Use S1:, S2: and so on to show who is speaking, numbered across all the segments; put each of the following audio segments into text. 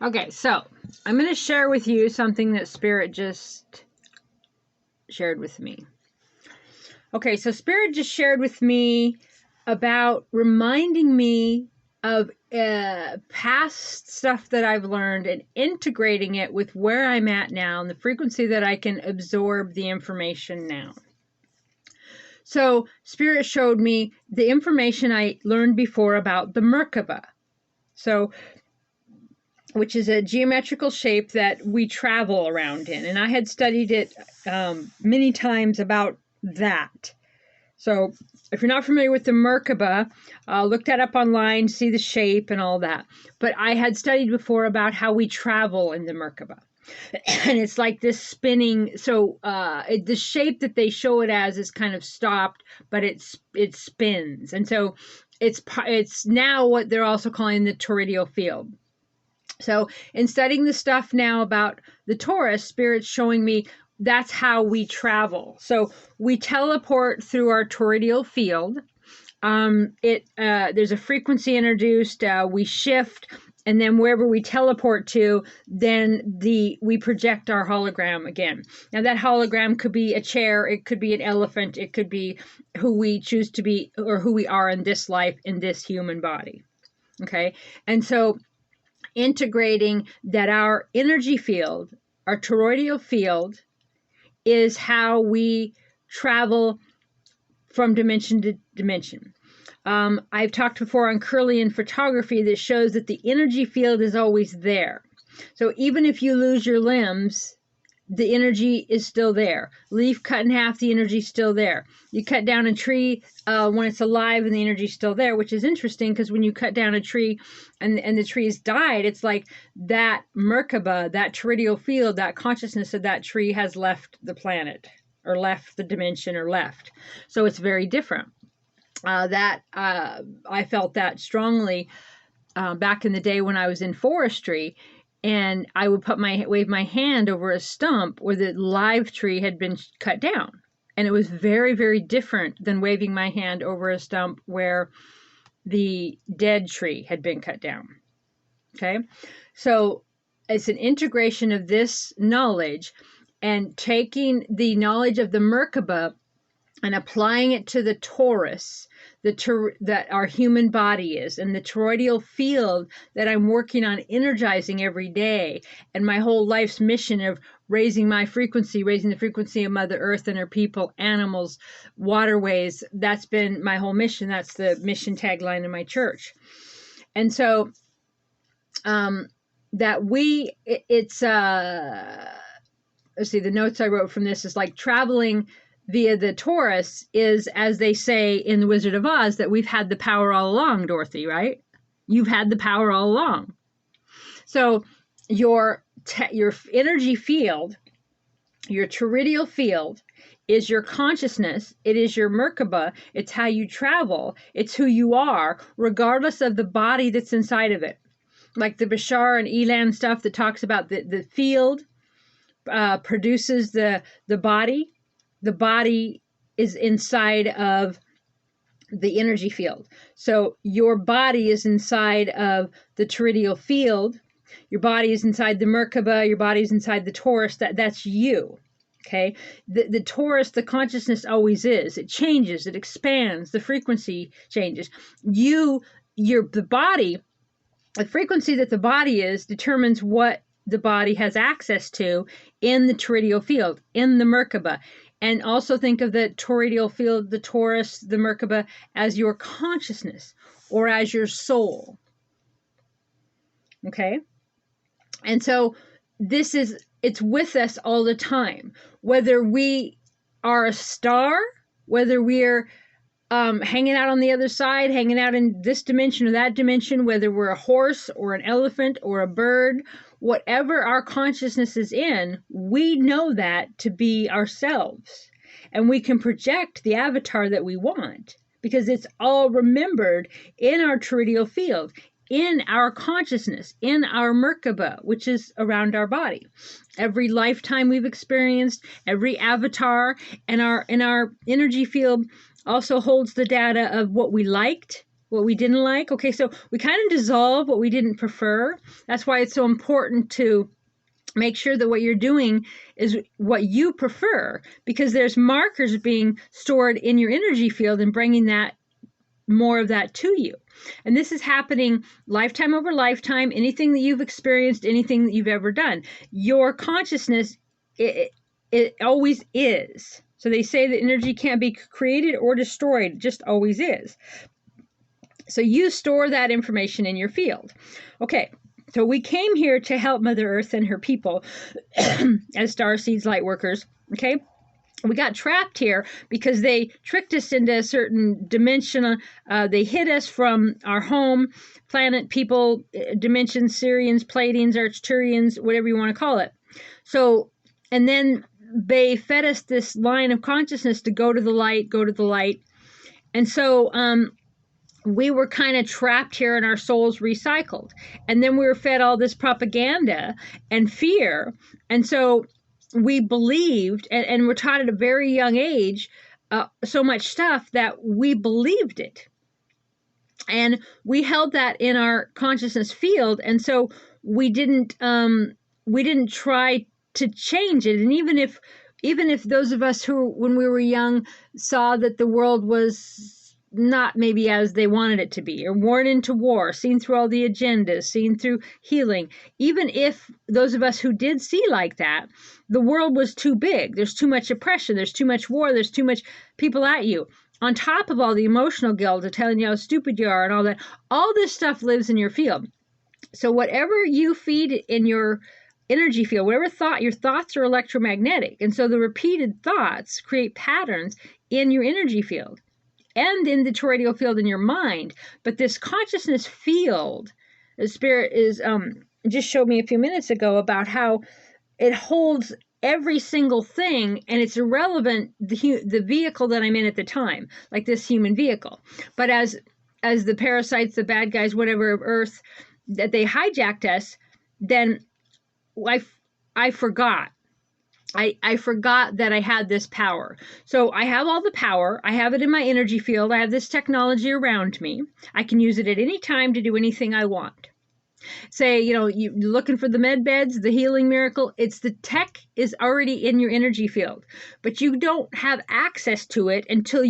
S1: Okay, so I'm going to share with you something that Spirit just shared with me. Okay, so Spirit just shared with me about reminding me of past stuff that I've learned and integrating it with where I'm at now and the frequency that I can absorb the information now. So Spirit showed me the information I learned before about the Merkaba. So, which is a geometrical shape that we travel around in. And I had studied it many times about that. So if you're not familiar with the Merkaba, look that up online, see the shape and all that. But I had studied before about how we travel in the Merkaba. And it's like this spinning, so the shape that they show it as is kind of stopped, but it spins. And so it's now what they're also calling the toroidal field. So in studying the stuff now about the Taurus, Spirit's showing me that's how we travel. So we teleport through our toroidal field. There's a frequency introduced, we shift, and then wherever we teleport to, then we project our hologram again. Now that hologram could be a chair, it could be an elephant, it could be who we choose to be or who we are in this life, in this human body. Okay, and so integrating that our energy field, our toroidal field, is how we travel from dimension to dimension. I've talked before on Kirlian photography that shows that the energy field is always there. So even if you lose your limbs, the energy is still there. Leaf cut in half, the energy is still there. You cut down a tree when it's alive and the energy is still there, which is interesting because when you cut down a tree and the tree has died, it's like that Merkaba, that toroidal field, that consciousness of that tree has left the planet or left the dimension or left. So it's very different. I felt that strongly back in the day when I was in forestry. And I would wave my hand over a stump where the live tree had been cut down. And it was very, very different than waving my hand over a stump where the dead tree had been cut down. Okay? So it's an integration of this knowledge and taking the knowledge of the Merkaba and applying it to the Taurus, that our human body is, and the toroidal field that I'm working on energizing every day, and my whole life's mission of raising my frequency, raising the frequency of Mother Earth and her people, animals, waterways. That's been my whole mission. That's the mission tagline in my church. And so let's see, the notes I wrote from this is like traveling via the Taurus is, as they say in The Wizard of Oz, that we've had the power all along, Dorothy, right? You've had the power all along. So your energy field, your toroidal field, is your consciousness. It is your Merkaba. It's how you travel. It's who you are, regardless of the body that's inside of it. Like the Bashar and Elan stuff that talks about the field produces the body. The body is inside of the energy field. So your body is inside of the toroidal field. Your body is inside the Merkaba. Your body is inside the Taurus. That's you. Okay. The Taurus, the consciousness always is. It changes. It expands. The frequency changes. The body, the frequency that the body is determines what the body has access to in the toroidal field, in the Merkaba. And also think of the toroidal field, the Taurus, the Merkaba, as your consciousness or as your soul. Okay? And so it's with us all the time. Whether we are a star, whether we're hanging out on the other side, hanging out in this dimension or that dimension, whether we're a horse or an elephant or a bird, whatever our consciousness is in, we know that to be ourselves. And we can project the avatar that we want because it's all remembered in our toroidal field, in our consciousness, in our Merkaba, which is around our body. Every lifetime we've experienced, every avatar, and our energy field also holds the data of what we liked, what we didn't like. Okay, so we kind of dissolve what we didn't prefer. That's why it's so important to make sure that what you're doing is what you prefer, because there's markers being stored in your energy field and bringing that more of that to you. And this is happening lifetime over lifetime. Anything that you've experienced, anything that you've ever done, your consciousness, it always is. So they say that energy can't be created or destroyed, it just always is. So you store that information in your field. Okay, so we came here to help Mother Earth and her people as starseeds, light workers. Okay, we got trapped here because they tricked us into a certain dimension. They hid us from our home planet, people, dimensions, Syrians, Pleiadians, Arcturians, whatever you want to call it. So, and then they fed us this line of consciousness to go to the light, go to the light. And so we were kind of trapped here and our souls recycled. And then we were fed all this propaganda and fear. And so we believed, and we're taught at a very young age, so much stuff that we believed it. And we held that in our consciousness field. And so we didn't try to change it. And even if those of us who, when we were young, saw that the world was not maybe as they wanted it to be, or worn into war, seen through all the agendas, seen through healing, even if those of us who did see like that, the world was too big, there's too much oppression, there's too much war, there's too much people at you, on top of all the emotional guilt of telling you how stupid you are and all that, all this stuff lives in your field. So whatever you feed in your energy field, whatever thought, your thoughts are electromagnetic. And so the repeated thoughts create patterns in your energy field and in the toroidal field in your mind. But this consciousness field, the spirit is just showed me a few minutes ago about how it holds every single thing, and it's irrelevant the vehicle that I'm in at the time, like this human vehicle. But as the parasites, the bad guys, whatever of Earth, that they hijacked us, then I forgot. I forgot that I had this power. So I have all the power. I have it in my energy field. I have this technology around me. I can use it at any time to do anything I want. Say, you're looking for the med beds, the healing miracle. It's the tech is already in your energy field, but you don't have access to it until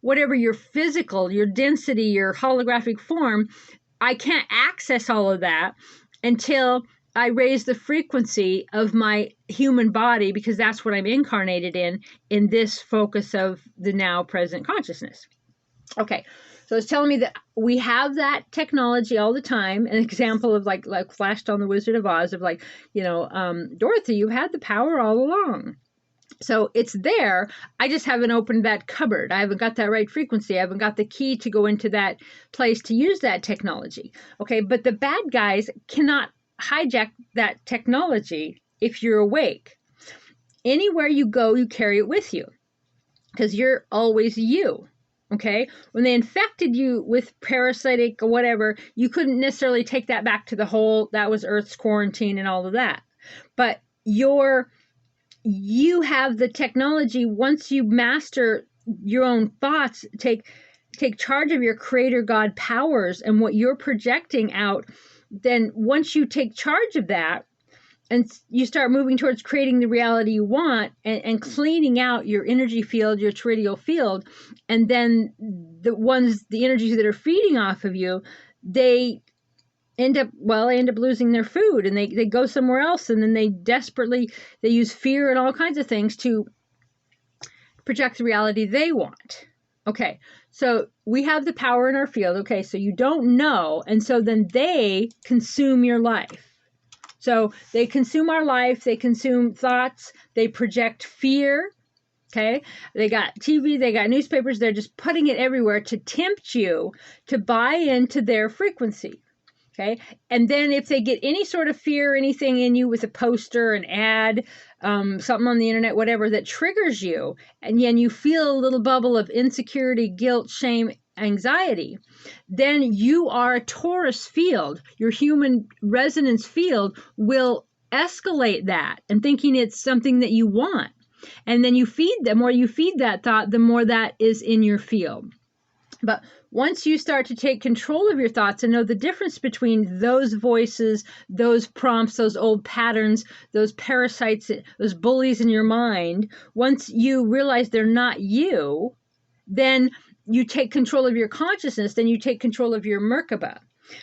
S1: whatever your physical, your density, your holographic form. I can't access all of that until I raise the frequency of my human body, because that's what I'm incarnated in this focus of the now present consciousness. Okay, so it's telling me that we have that technology all the time. An example of like flashed on the Wizard of Oz of Dorothy, you've had the power all along. So it's there. I just haven't opened that cupboard. I haven't got that right frequency. I haven't got the key to go into that place to use that technology. Okay, but the bad guys cannot hijack that technology if you're awake. Anywhere you go, you carry it with you because you're always you. Okay, when they infected you with parasitic or whatever, you couldn't necessarily take that back to that was Earth's quarantine and all of that. But you have the technology. Once you master your own thoughts, take charge of your creator God powers and what you're projecting out, then once you take charge of that and you start moving towards creating the reality you want and cleaning out your energy field, your toroidal field, and then the energies that are feeding off of you, they end up losing their food, and they go somewhere else, and then they use fear and all kinds of things to project the reality they want. Okay, so we have the power in our field. Okay, so you don't know, and so then they consume your life. So they consume our life, they consume thoughts, they project fear, okay? They got TV, they got newspapers, they're just putting it everywhere to tempt you to buy into their frequency, okay? And then if they get any sort of fear, anything in you with a poster, an ad, something on the internet, whatever, that triggers you, and then you feel a little bubble of insecurity, guilt, shame, anxiety, then you are a Taurus field. Your human resonance field will escalate that and thinking it's something that you want. And then the more you feed that thought, the more that is in your field. But once you start to take control of your thoughts and know the difference between those voices, those prompts, those old patterns, those parasites, those bullies in your mind, once you realize they're not you, then you take control of your consciousness, then you take control of your Merkaba,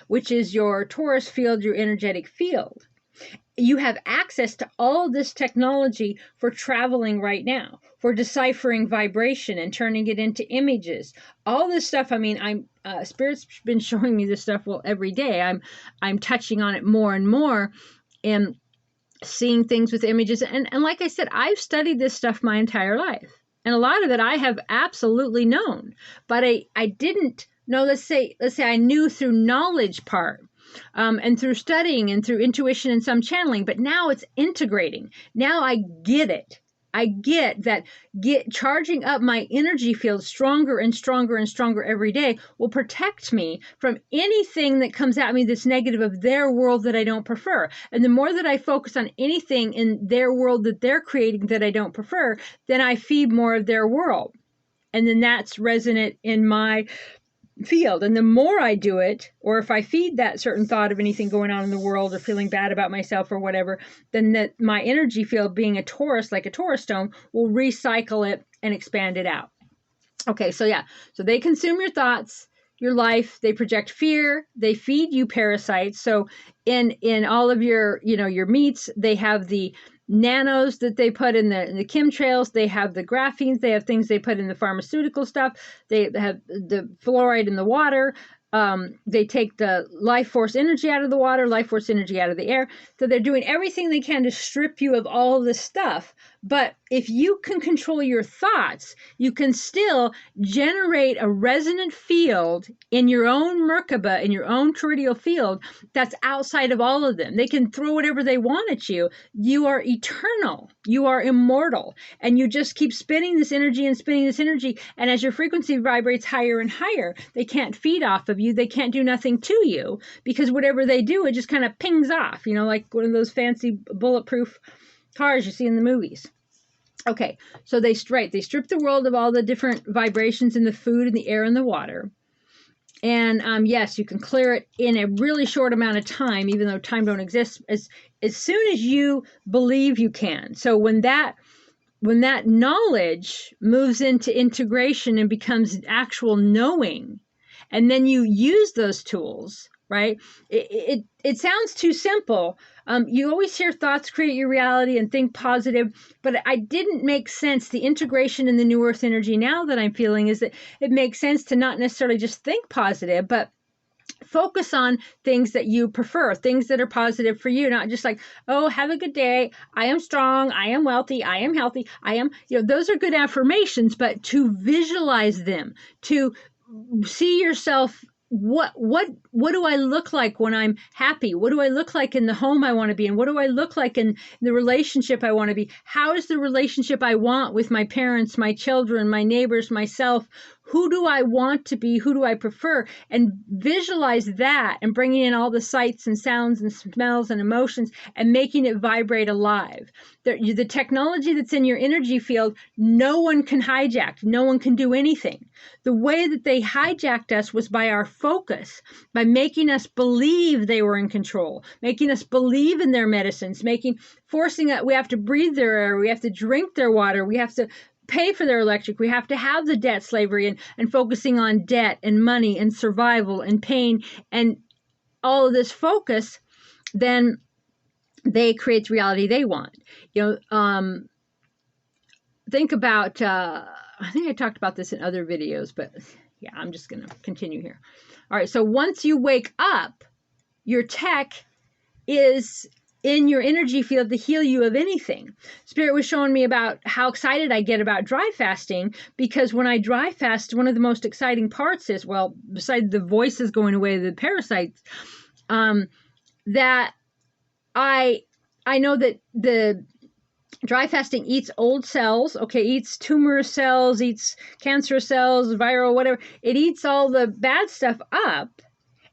S1: which is your Taurus field, your energetic field. You have access to all this technology for traveling right now, for deciphering vibration and turning it into images. All this stuff, I mean, Spirit's been showing me this stuff, well, every day. I'm touching on it more and more and seeing things with images. And like I said, I've studied this stuff my entire life. And a lot of it I have absolutely known. But I didn't know, let's say I knew through knowledge part. And through studying and through intuition and some channeling, but now it's integrating. Now I get it. I get that charging up my energy field stronger and stronger and stronger every day will protect me from anything that comes at me that's negative of their world that I don't prefer. And the more that I focus on anything in their world that they're creating that I don't prefer, then I feed more of their world. And then that's resonant in my field. And the more I do it, or if I feed that certain thought of anything going on in the world or feeling bad about myself or whatever, then that my energy field, being a Taurus, like a Taurus stone, will recycle it and expand it out. Okay, so yeah, so they consume your thoughts, your life, they project fear, they feed you parasites. So in all of your, your meats, they have the nanos that they put in the chemtrails, they have the graphenes, they have things they put in the pharmaceutical stuff, they have the fluoride in the water, they take the life force energy out of the water, life force energy out of the air. So they're doing everything they can to strip you of all of this stuff. But if you can control your thoughts, you can still generate a resonant field in your own Merkaba, in your own toroidal field, that's outside of all of them. They can throw whatever they want at you. You are eternal. You are immortal. And you just keep spinning this energy and spinning this energy. And as your frequency vibrates higher and higher, they can't feed off of you. They can't do nothing to you, because whatever they do, it just kind of pings off, like one of those fancy bulletproof cars you see in the movies. Okay, so they strip the world of all the different vibrations in the food and the air and the water. And yes, you can clear it in a really short amount of time, even though time don't exist, as soon as you believe you can. So when that knowledge moves into integration and becomes actual knowing, and then you use those tools, right? It sounds too simple. You always hear thoughts create your reality and think positive, but I didn't make sense. The integration in the New Earth energy now that I'm feeling is that it makes sense to not necessarily just think positive, but focus on things that you prefer, things that are positive for you, not just like, oh, have a good day. I am strong. I am wealthy. I am healthy. I am, those are good affirmations, but to visualize them, to see yourself, what do I look like when I'm happy? What do I look like in the home I want to be in? What do I look like in the relationship I want to be? How is the relationship I want with my parents, my children, my neighbors, myself? Who do I want to be? Who do I prefer? And visualize that and bringing in all the sights and sounds and smells and emotions and making it vibrate alive. The technology that's in your energy field, no one can hijack. No one can do anything. The way that they hijacked us was by our focus, by making us believe they were in control, making us believe in their medicines, forcing that we have to breathe their air, we have to drink their water, we have to pay for their electric, we have to have the debt slavery and focusing on debt and money and survival and pain and all of this focus, then they create the reality they want. Think about, I think I talked about this in other videos, but yeah, I'm just going to continue here. All right, so once you wake up, your tech is in your energy field to heal you of anything. Spirit was showing me about how excited I get about dry fasting, because when I dry fast, one of the most exciting parts is, well, besides the voices going away, the parasites, that I know that the dry fasting eats old cells, eats tumor cells, eats cancer cells, viral, whatever. It eats all the bad stuff up,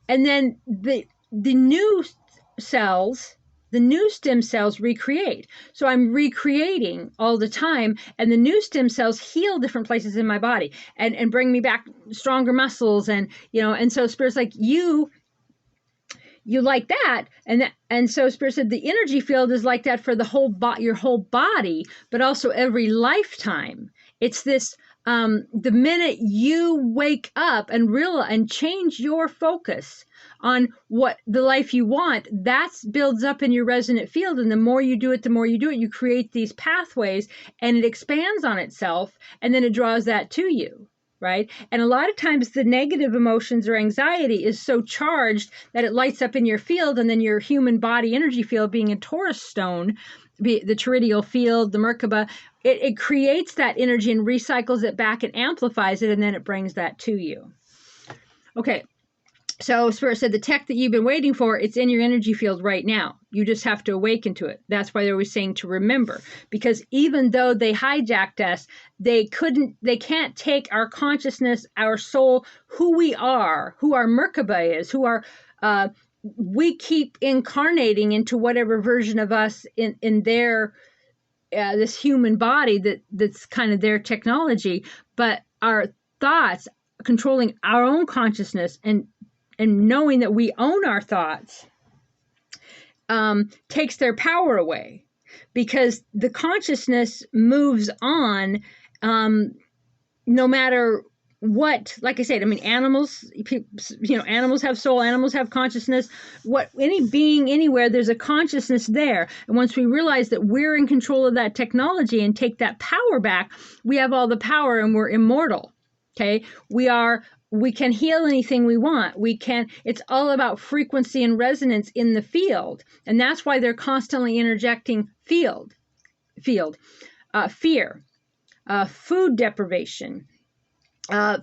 S1: and then the new cells the new stem cells recreate. So I'm recreating all the time, and the new stem cells heal different places in my body and bring me back stronger muscles. And, and so Spirit's like, you like that, and so Spirit said the energy field is like that for the your whole body, but also every lifetime. It's this the minute you wake up and realize and change your focus on what the life you want, that builds up in your resonant field, and the more you do it, you create these pathways, and it expands on itself, and then it draws that to you. Right? And a lot of times the negative emotions or anxiety is so charged that it lights up in your field, and then your human body energy field, being a Taurus stone, the toroidal field, the Merkaba, it creates that energy and recycles it back and amplifies it, and then it brings that to you. Okay. So Spirit said the tech that you've been waiting for, it's in your energy field right now. You just have to awaken to it. That's why they're always saying to remember, because even though they hijacked us, they can't take our consciousness, our soul, who we are, who our Merkaba is, we keep incarnating into whatever version of us in their this human body that's kind of their technology, but our thoughts controlling our own consciousness and knowing that we own our thoughts takes their power away, because the consciousness moves on no matter what. Like I said, I mean, animals have soul, animals have consciousness. Any being anywhere, there's a consciousness there. And once we realize that we're in control of that technology and take that power back, we have all the power and we're immortal. Okay, we can heal anything we want. It's all about frequency and resonance in the field. And that's why they're constantly interjecting fear, food deprivation,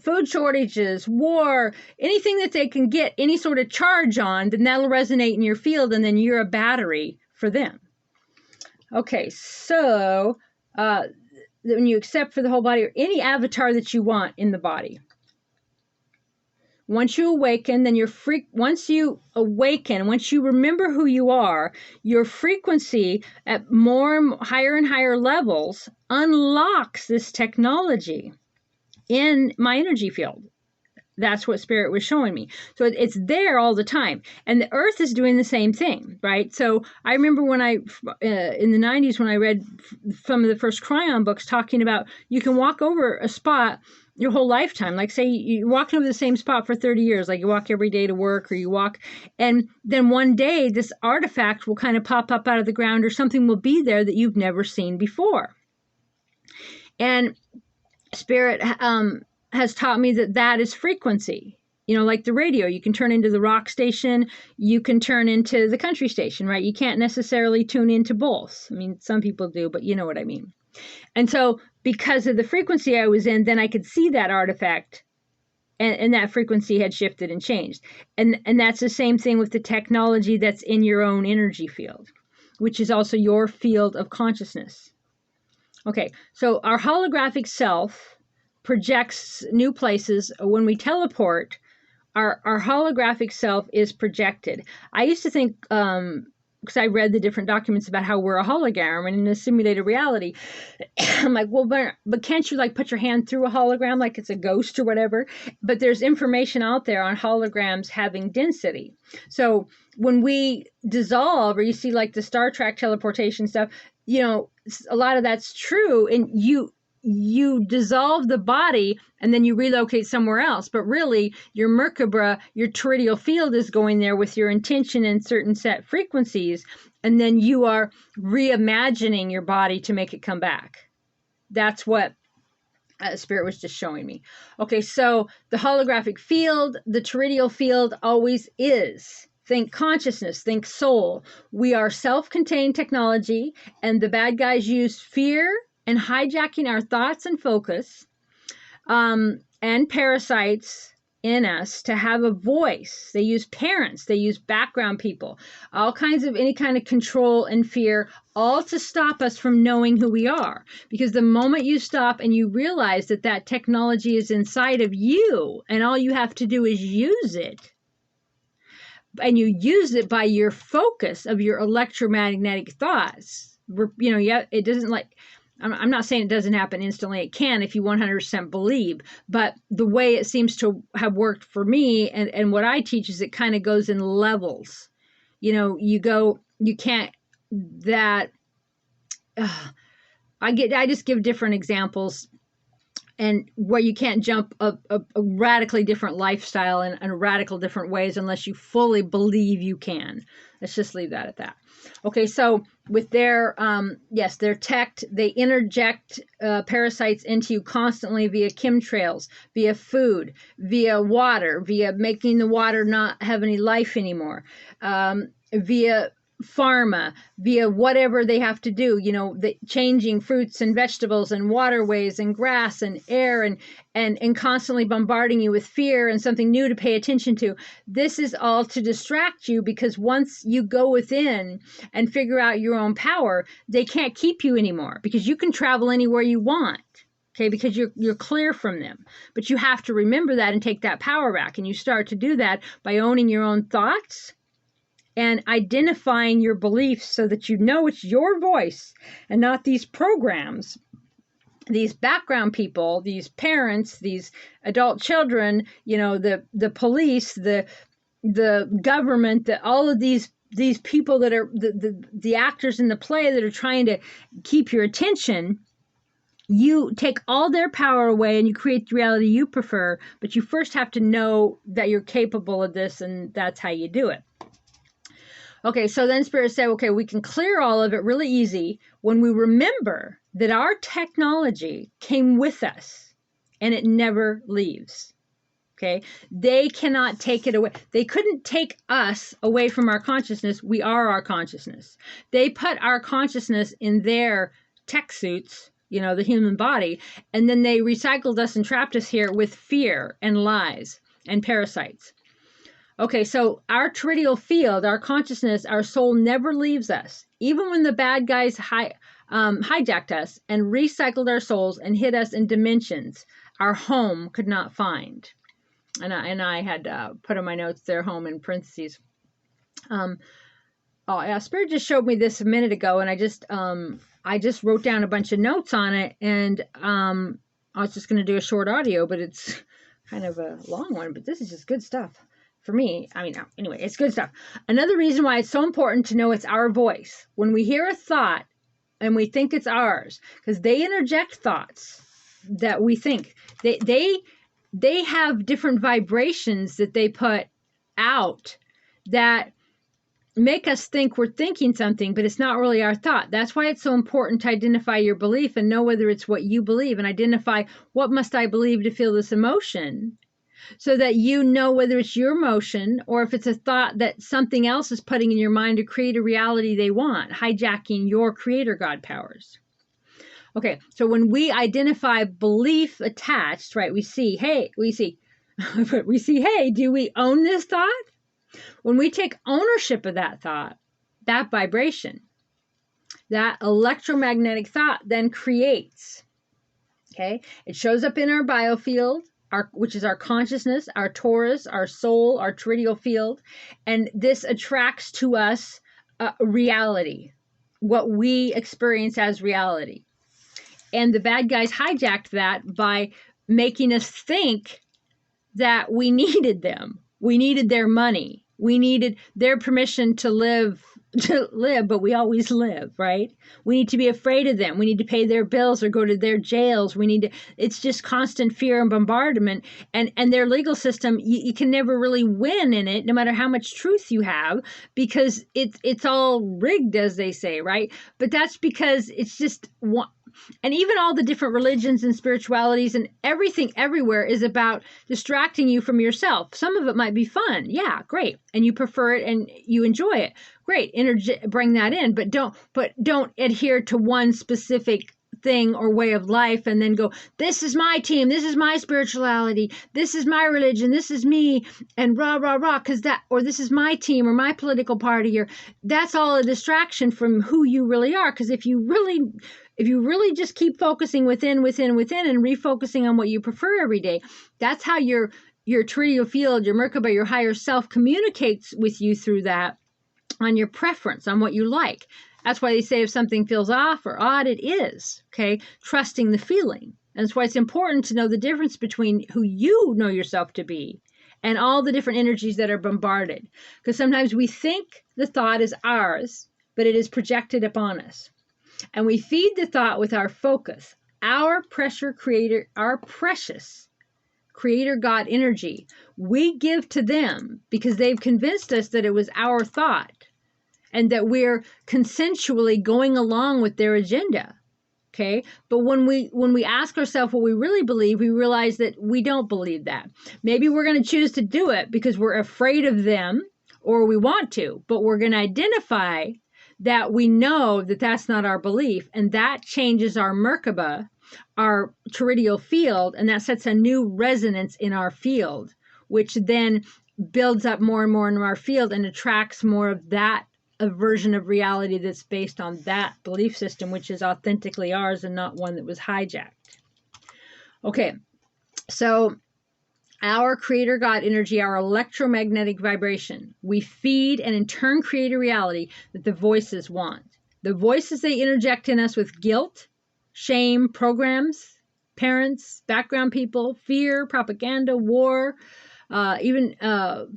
S1: food shortages, war, anything that they can get any sort of charge on, then that'll resonate in your field, and then you're a battery for them. Okay, so when you accept for the whole body, or any avatar that you want in the body, once you awaken, then once you remember who you are, your frequency at higher and higher levels unlocks this technology in my energy field. That's what Spirit was showing me. So it's there all the time. And the Earth is doing the same thing, right? So I remember when in the 90s, when I read some of the first Cryon books talking about you can walk over a spot your whole lifetime. Like, say you're walking over the same spot for 30 years, like you walk every day to work, or you walk, and then one day this artifact will kind of pop up out of the ground, or something will be there that you've never seen before. And Spirit has taught me that is frequency. Like the radio, you can turn into the rock station, you can turn into the country station, right? You can't necessarily tune into both. I mean, some people do, but you know what I mean. And so because of the frequency I was in, then I could see that artifact, and that frequency had shifted and changed. And that's the same thing with the technology that's in your own energy field, which is also your field of consciousness. Okay, so our holographic self projects new places. When we teleport, our holographic self is projected. I used to think, because I read the different documents about how we're a hologram and in a simulated reality, I'm like, well, but can't you like put your hand through a hologram like it's a ghost or whatever? But there's information out there on holograms having density. So when we dissolve, or you see like the Star Trek teleportation stuff, a lot of that's true, and you dissolve the body and then you relocate somewhere else. But really, your Merkaba, your toroidal field is going there with your intention and certain set frequencies. And then you are reimagining your body to make it come back. That's what Spirit was just showing me. Okay, so the holographic field, the toroidal field always is. Think consciousness, think soul. We are self-contained technology, and the bad guys use fear and hijacking our thoughts and focus, and parasites in us to have a voice. They use parents, they use background people, all kinds of any kind of control and fear, all to stop us from knowing who we are. Because the moment you stop and you realize that technology is inside of you and all you have to do is use it, and you use it by your focus of your electromagnetic thoughts. Yeah, it doesn't like, I'm not saying it doesn't happen instantly. It can if you 100% believe. But the way it seems to have worked for me and what I teach is it kind of goes in levels. You can't, that, I just give different examples, and where you can't jump a radically different lifestyle in radical different ways unless you fully believe you can. Let's just leave that at that. Okay, so with their, yes, they're teched, they interject parasites into you constantly via chemtrails, via food, via water, via making the water not have any life anymore, via pharma, via whatever they have to do, the changing fruits and vegetables and waterways and grass and air and constantly bombarding you with fear and something new to pay attention to. This is all to distract you, because once you go within and figure out your own power, they can't keep you anymore, because you can travel anywhere you want. Okay, because you're clear from them. But you have to remember that and take that power back. And you start to do that by owning your own thoughts and identifying your beliefs so that you know it's your voice and not these programs, these background people, these parents, these adult children, the police, the government, all of these people that are the actors in the play that are trying to keep your attention. You take all their power away and you create the reality you prefer, but you first have to know that you're capable of this, and that's how you do it. Okay, so then Spirit said, okay, we can clear all of it really easy when we remember that our technology came with us and it never leaves. Okay, they cannot take it away. They couldn't take us away from our consciousness. We are our consciousness. They put our consciousness in their tech suits, the human body, and then they recycled us and trapped us here with fear and lies and parasites. Okay, so our toroidal field, our consciousness, our soul never leaves us. Even when the bad guys hijacked us and recycled our souls and hid us in dimensions our home could not find. And I had put in my notes their home in parentheses. Spirit just showed me this a minute ago, and I just wrote down a bunch of notes on it, and I was just going to do a short audio, but it's kind of a long one, but this is just good stuff. For me, anyway, it's good stuff. Another reason why it's so important to know it's our voice. When we hear a thought and we think it's ours, because they interject thoughts that we think. They have different vibrations that they put out that make us think we're thinking something, but it's not really our thought. That's why it's so important to identify your belief and know whether it's what you believe, and identify what must I believe to feel this emotion, so that you know whether it's your emotion or if it's a thought that something else is putting in your mind to create a reality they want, hijacking your creator God powers. Okay, so when we identify belief attached, right, we see, hey, do we own this thought? When we take ownership of that thought, that vibration, that electromagnetic thought then creates, okay, it shows up in our biofield, which is our consciousness, our torus, our soul, our toroidal field, and this attracts to us reality, what we experience as reality. And the bad guys hijacked that by making us think that we needed them. We needed their money. We needed their permission to live, but we always live, right? We need to be afraid of them. We need to pay their bills or go to their jails. It's just constant fear and bombardment. And their legal system, you can never really win in it, no matter how much truth you have, because it's all rigged, as they say, right? But that's because it's just one. And even all the different religions and spiritualities and everything everywhere is about distracting you from yourself. Some of it might be fun. Yeah, great. And you prefer it and you enjoy it. Great. Bring that in, but don't adhere to one specific thing or way of life and then go, this is my team, this is my spirituality, this is my religion, this is me, and rah, rah, rah, or this is my team or my political party, or that's all a distraction from who you really are. Because if you really just keep focusing within and refocusing on what you prefer every day, that's how you're your Toroidal field, your Merkaba, your higher self communicates with you through that on your preference, on what you like. That's why they say if something feels off or odd, it is, okay? Trusting the feeling. And that's why it's important to know the difference between who you know yourself to be and all the different energies that are bombarded. Because sometimes we think the thought is ours, but it is projected upon us. And we feed the thought with our focus, our precious creator God energy. We give to them because they've convinced us that it was our thought and that we're consensually going along with their agenda. Okay, but when we ask ourselves what we really believe, we realize that we don't believe that. Maybe we're going to choose to do it because we're afraid of them or we want to, but we're going to identify that we know that that's not our belief, and that changes our Merkaba, our Toroidal field, and that sets a new resonance in our field, which then builds up more and more in our field and attracts more of that a version of reality that's based on that belief system, which is authentically ours and not one that was hijacked. Okay, so our creator God energy, our electromagnetic vibration, we feed and in turn create a reality that the voices want. The voices, they interject in us with guilt, shame, programs, parents, background people, fear, propaganda, war, even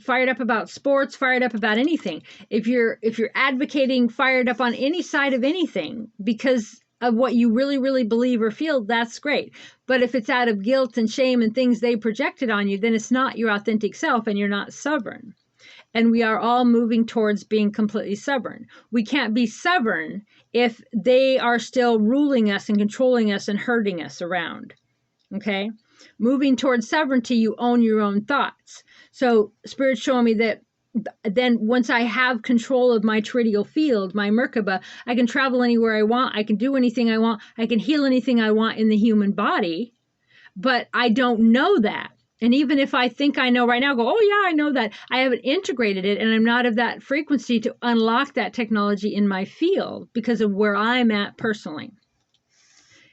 S1: fired up about sports, fired up about anything. If you're advocating fired up on any side of anything because of what you really, really believe or feel, that's great. But if it's out of guilt and shame and things they projected on you, then it's not your authentic self and you're not sovereign. And we are all moving towards being completely sovereign. We can't be sovereign if they are still ruling us and controlling us and hurting us around. Okay? Moving towards sovereignty, you own your own thoughts. So Spirit's showing me that then once I have control of my Toroidal field, my Merkaba, I can travel anywhere I want. I can do anything I want. I can heal anything I want in the human body. But I don't know that. And even if I think I know right now, go, oh yeah, I know that. I haven't integrated it and I'm not of that frequency to unlock that technology in my field because of where I'm at personally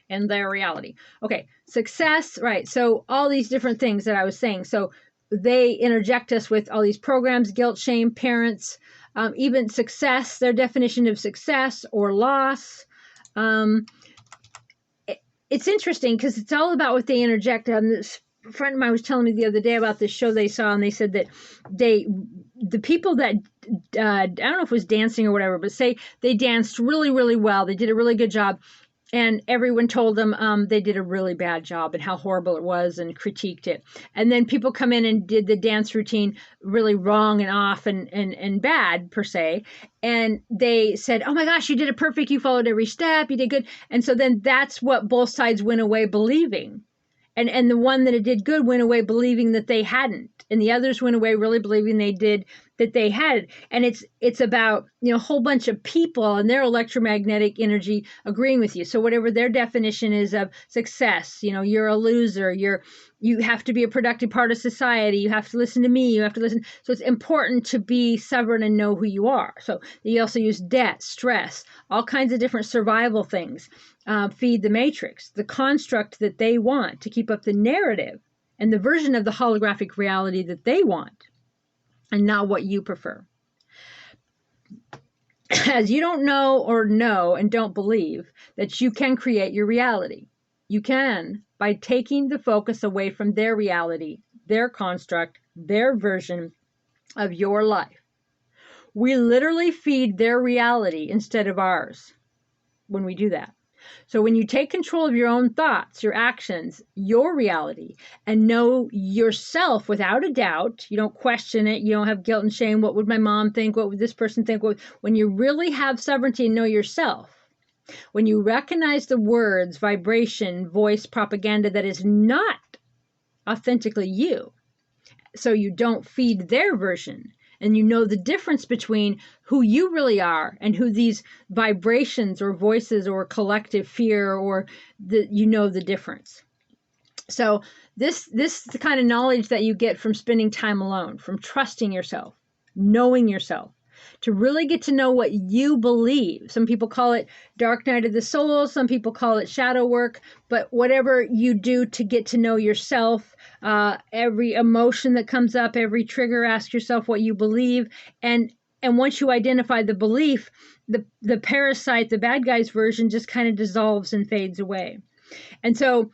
S1: and their reality. Okay, success, right. So all these different things that I was saying. So they interject us with all these programs, guilt, shame, parents, even success, their definition of success or loss. It's interesting because it's all about what they interject. This friend of mine was telling me the other day about this show they saw, and they said that the people that, I don't know if it was dancing or whatever, but say they danced really, really well. They did a really good job. And everyone told them they did a really bad job and how horrible it was and critiqued it. And then people come in and did the dance routine really wrong and off and bad, per se. And they said, oh my gosh, you did it perfect. You followed every step. You did good. And so then that's what both sides went away believing. And the one that it did good went away believing that they hadn't. And the others went away really believing that they had. And it's about, a whole bunch of people and their electromagnetic energy agreeing with you. So whatever their definition is of success, you're a loser, you have to be a productive part of society, you have to listen to me, you have to listen. So it's important to be sovereign and know who you are. So you also use debt, stress, all kinds of different survival things. Feed the matrix, the construct that they want to keep up the narrative and the version of the holographic reality that they want and not what you prefer. As you don't know and don't believe that you can create your reality. You can by taking the focus away from their reality, their construct, their version of your life. We literally feed their reality instead of ours when we do that. So when you take control of your own thoughts, your actions, your reality, and know yourself without a doubt, you don't question it, you don't have guilt and shame, what would my mom think, what would this person think, when you really have sovereignty and know yourself, when you recognize the words, vibration, voice, propaganda that is not authentically you, so you don't feed their version, and you know the difference between who you really are and who these vibrations or voices or collective fear or the difference. So this is the kind of knowledge that you get from spending time alone, from trusting yourself, knowing yourself. to really get to know what you believe. Some people call it dark night of the soul. Some people call it shadow work. But whatever you do to get to know yourself, every emotion that comes up, every trigger, ask yourself what you believe. And once you identify the belief, the parasite, the bad guy's version, just kind of dissolves and fades away. And so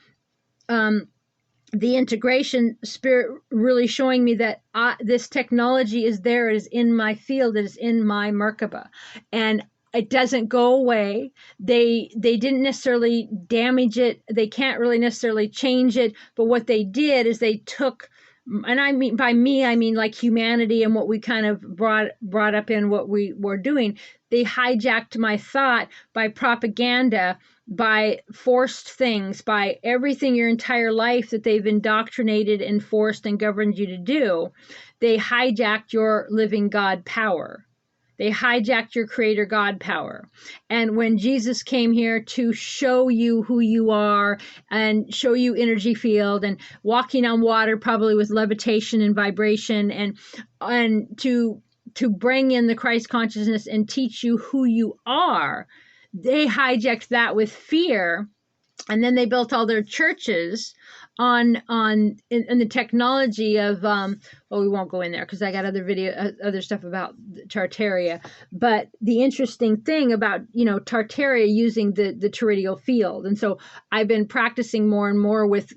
S1: the integration spirit really showing me that this technology is there. It is in my field. It is in my Merkaba. And it doesn't go away. They didn't necessarily damage it. They can't really necessarily change it. But what they did is they took, and I mean, by me, I mean like humanity and what we kind of brought up in what we were doing. They hijacked my thought by propaganda, by forced things, by everything your entire life that they've indoctrinated and forced and governed you to do. They hijacked your living God power. They hijacked your creator God power. And when Jesus came here to show you who you are and show you energy field and walking on water, probably with levitation and vibration, and to bring in the Christ consciousness and teach you who you are, they hijacked that with fear. And then they built all their churches in the technology of well, we won't go in there because I got other stuff about Tartaria. But the interesting thing about Tartaria using the toroidal field, and so I've been practicing more and more with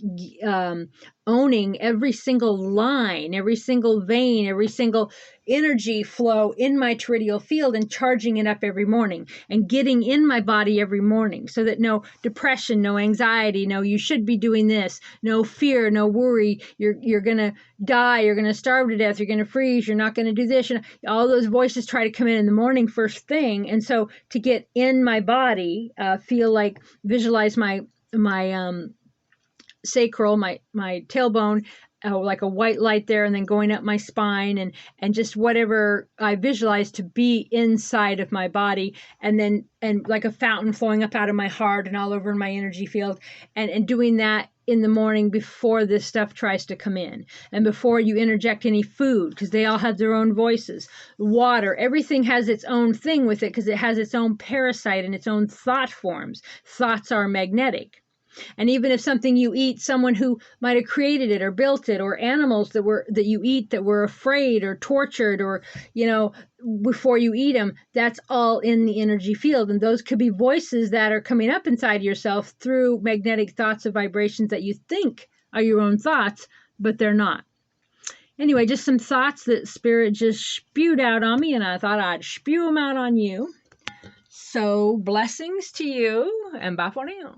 S1: owning every single line, every single vein, every single energy flow in my toroidal field and charging it up every morning and getting in my body every morning so that no depression, no anxiety, no you should be doing this, no fear, no worry, you're going to die, you're going to starve to death, you're going to freeze, you're not going to do this. All those voices try to come in the morning first thing. And so to get in my body, visualize my sacral, my tailbone, like a white light there, and then going up my spine and just whatever I visualize to be inside of my body, and like a fountain flowing up out of my heart and all over in my energy field, and doing that in the morning before this stuff tries to come in and before you interject any food, because they all have their own voices. Water, everything has its own thing with it because it has its own parasite and its own thought forms. Thoughts are magnetic. And even if something you eat, someone who might have created it or built it, or animals that you eat that were afraid or tortured, or before you eat them, that's all in the energy field. And those could be voices that are coming up inside yourself through magnetic thoughts of vibrations that you think are your own thoughts, but they're not. Anyway, just some thoughts that Spirit just spewed out on me, and I thought I'd spew them out on you. So blessings to you, and bye for now.